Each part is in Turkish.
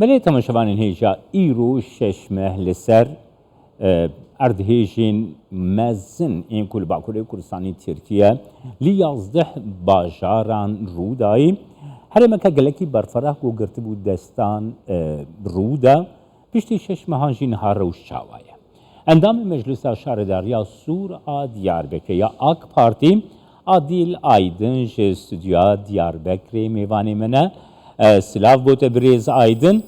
ملی تماشاوانین هیجا ایرو ششمه لسر اردهیجین مزن این کل باکوری کردستانی ترکیه لیازده باجاران رودایی هر مکه گلکی برفراه گو گرته بود دستان رودا پشتی ششمه هانجین ها روش چاوایه اندام مجلس شهرداری سور دیاربکر یا آک پارتی عادل آیدن جه استودیو دیاربکر میوانی منه سلاف بوده بریز آیدن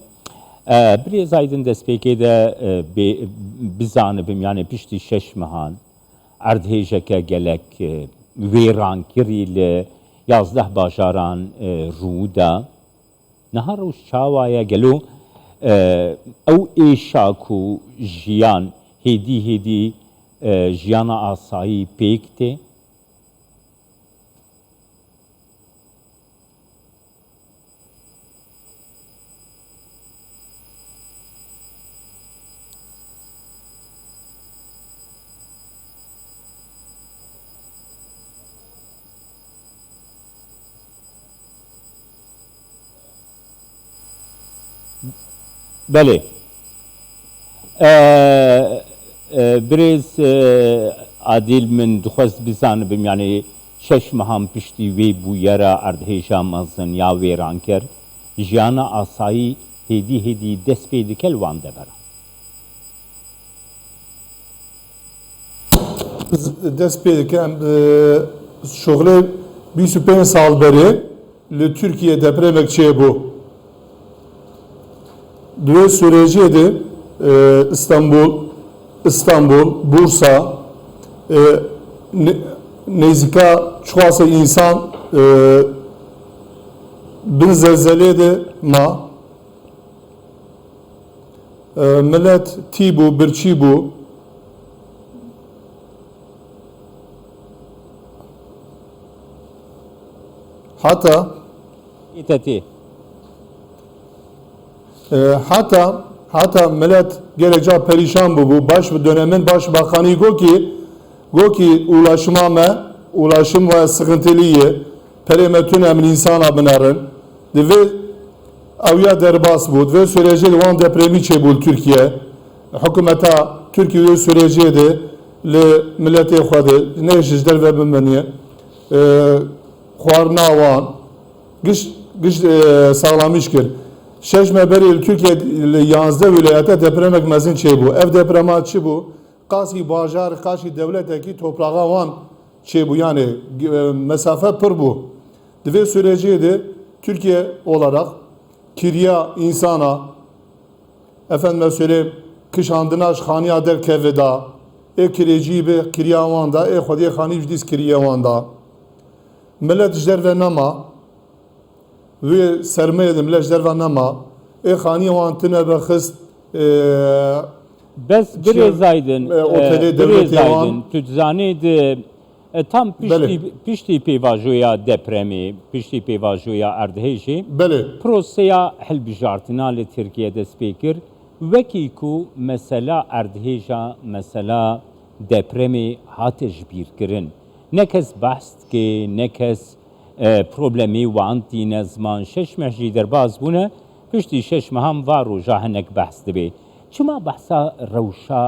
بریز آیدن دست پیکی ده بزانبیم یعنی پشتی ششمهان اردهیجه که گلک ویران کری لی 11 باجاران رودا نها روش چاوایه گلو او ایشاکو جیان هیدی جیان آسایی پیکته بله بریز عادل من دخواست بزانبیم یعنی شش مهم پشتی وی بویرا اردهیجا مزن یا ویران کر جیانا آسایی هیدی دست پیدا کل وان دبرا دست پیدا کم شغل 25 سال beri Türkiye depremek çiğ bu. Dve süreciydi İstanbul, Bursa, nezika çoğası insan bin zelzeleydi ma millet tibu, birçibu hatta hatta millet geleceği perişan bu baş dönemin başbakanı ki ulaşım ve sıkıntılıyı perimetün emin insana binarın ve avya derbas bu ve süreci van depremi çebul Türkiye hükümeta Türkiye süreci de le millete xwadı ne işler ve bilmeniye xwarna wan giş sağlamış kir Şeşme beril Türkiye 11 vilayete depremek mezin çebu. Ev deprema çebu. Kasi bajar, kasi devleteki toprağa van çebu yani mesafe pır bu. Dve süreciydi Türkiye olarak kirya insana efendime söyleyeyim kışandına şhaniya der keveda kireci be kirya vanda xodiye khani jdiz kirya vanda millet jder ve nama ve sermaye demleş dervan ama khani wantine be xist bes biraz aydın tüczani de tam pişti pevajoya depremi pişti pevajoya erdheji proseya helbijartina li Türkiye'de speaker veki ku mesela erdheja mesela depremi hatej bir kirin nekes bahst ki nekes problemi وانتی نزمان شش مهجی در باز بونه پشتی شش مهم وارو جاهنک بحث دبی چما بحثا روشا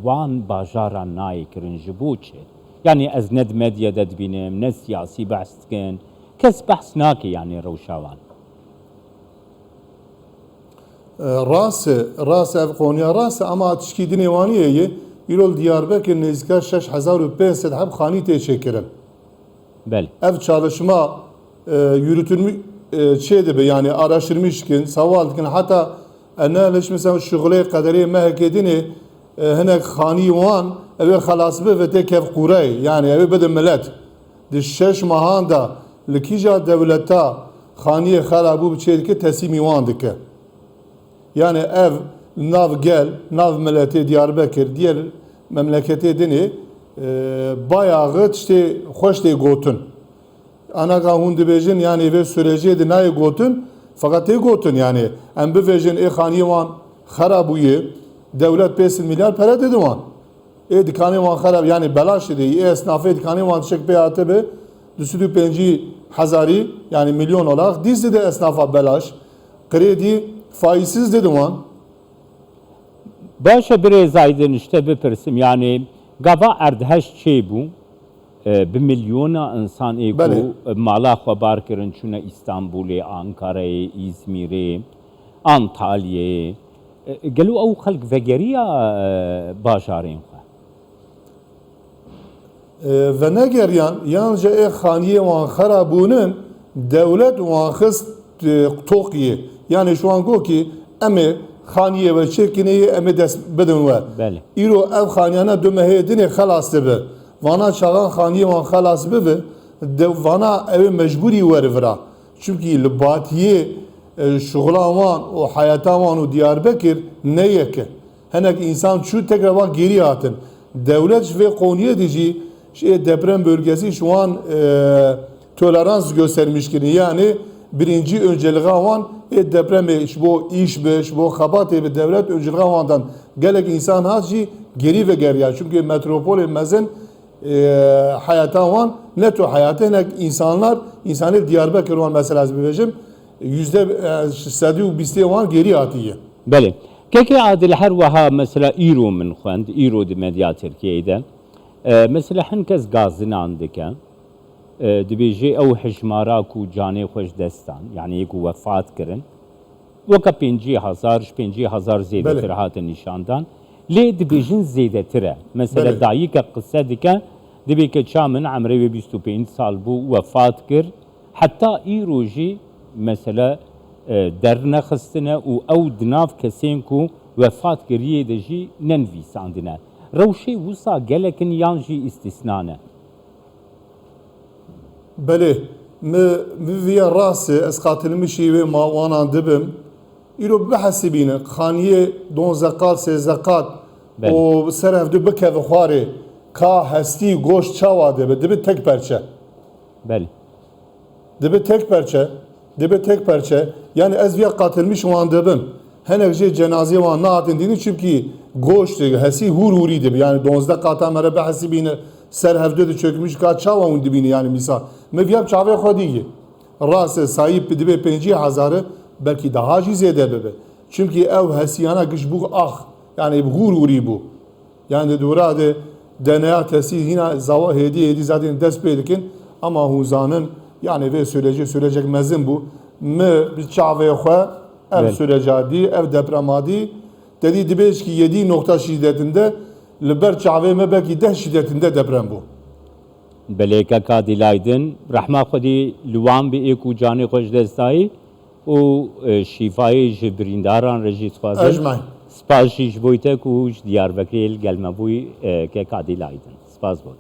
وان باجارا نای کرن جبوچه یعنی از ند مدیا دد بینم نه سیاسی بحث کن کس بحث ناکی یعنی روشا وان راس افغانیا راس اما تشکی دنیوانیه یلول Diyarbakır نزدیک 6500 هم خانی teşekkürüm Bel. Ev çalışma yürütülmüş şeydi be yani araştırmışken savalken hatta analiz mesela şugule kaderi mehkedini henek khani wan ev khalas be ve tekev quray yani ev bede millet de şeş mahanda likija devleta khani kharabu biçedike teslimi wan dike yani ev nav gel nav milleti Diyarbakır diğer memleketi dini bayağı işte hoş değil gotun. Ana kahun dibejin yani ve süreci de nay gotun fakat ey gotun yani em bevejin khani wan kharabuye devlet 5 milyar para dedi wan. Dikani wan kharab yani belaş dedi. Esnafı dikani wan çek be atebe düsüdü penci hazari yani milyon olarak dizdi de esnafa belaş. Kredi faizsiz dedi wan. Başa birêz aydin işte bipirsim yani gava erdheş çê bû bi milyona insan ê Belê. ku mala xwe bar kirin çûne İstanbulê, Ankara'yê, İzmirê, Antalya'yê. Gelo ew xelk vegeriya bajarên xwe. Ve negeriyan yalnızca xaniye wan xerabûnin devlet wan xist toqiye. Yani şu an got ki em ê xaniye ve çêkineyê em ê dest bidin we. Belê. İro ev xaniyana du mehêdinê xelas dibe. Vana çaxan xaniye wan xelas bibe. Vana ev mecburî werivira. Çünkü li batiyê şuğla wan û hayata wan û Diyarbekir ne yeke. Henek insan çû tekrar van geri hatin. Devlet ve Konya'da jî deprem bölgesi şu an tolerans göstermiş ki yani birinci önceliği avan deprem bu iş beş bu kabatı ve devlet önceliği avandan gelek insan hacı geri ve geriye çünkü metropol mezen hayata avan ne to hayata ne insanlar Diyarbakır olan mesela bizim %120 avan geri atıyor. Belê. Kekê adil her wiha mesela îro min xwend, îro di medya Tirkiyeyê de. Mesela hin kes gazinan dike. Dibêjê ew hejmara ku canê xwe ji destan, yani ku wefat kirin. Weka 50,000, 50,000 zêdetir hatin nîşandan. Lê dibêjin zêdetir e. Mesela dayîke qise dike, dibê ke ça min emrê wê 25 sal bû wefat kir. Heta îro jî mesela dernexistine û ew di nav kesên ku wefat kiriyê de jî nenivîsandine. Rewşê wisa gelekin yan jî îstisna ne. Belê, mi viya rasê ez qatilmişî wê mawanan dibim. Îro bihesibînin xaniyê 12 qat 13 qat û ser ev bikeve xwarê ka hestî goşt çawa dibe dibe tek perçe. Belê. Dibe tek perçe. Yani ez viya qatilmiş wan dibim. Henek jê cenazê wan nahatin dînin çünkü goşt hesî hûr dibe. Yani 12 qata mere bihesibîne ser hevde de çökmüş ka çawa hûn dibîne yani misal. Me viyab çavê xwe dîye. Rastê sahip dibe 50,000 belki daha jî zêde bibe. Çünkü ev hesiyana giş bû yani hûr bû. Yani dura de DNA testi yine zava hediye zaten dest pê dikin ama hûzanin yani ve söyleyecek mezin bu. Me bi çavê xwe ev sürecadî, ev depremadî dedi dibêj ki 7 nokta şiddetinde li ber çavê me belki 10 şiddetinde deprem bû. Belê keka dilaydin, rehma xwedî li wan bî ku canê xwe ji dest dayî û şîfayê ji birîndaran re jî dixwazim. Ejmaîn. Spas jî ji bo te ku ji Diyarbekirê gelmebûyî keka dilaydin. Spas bo te.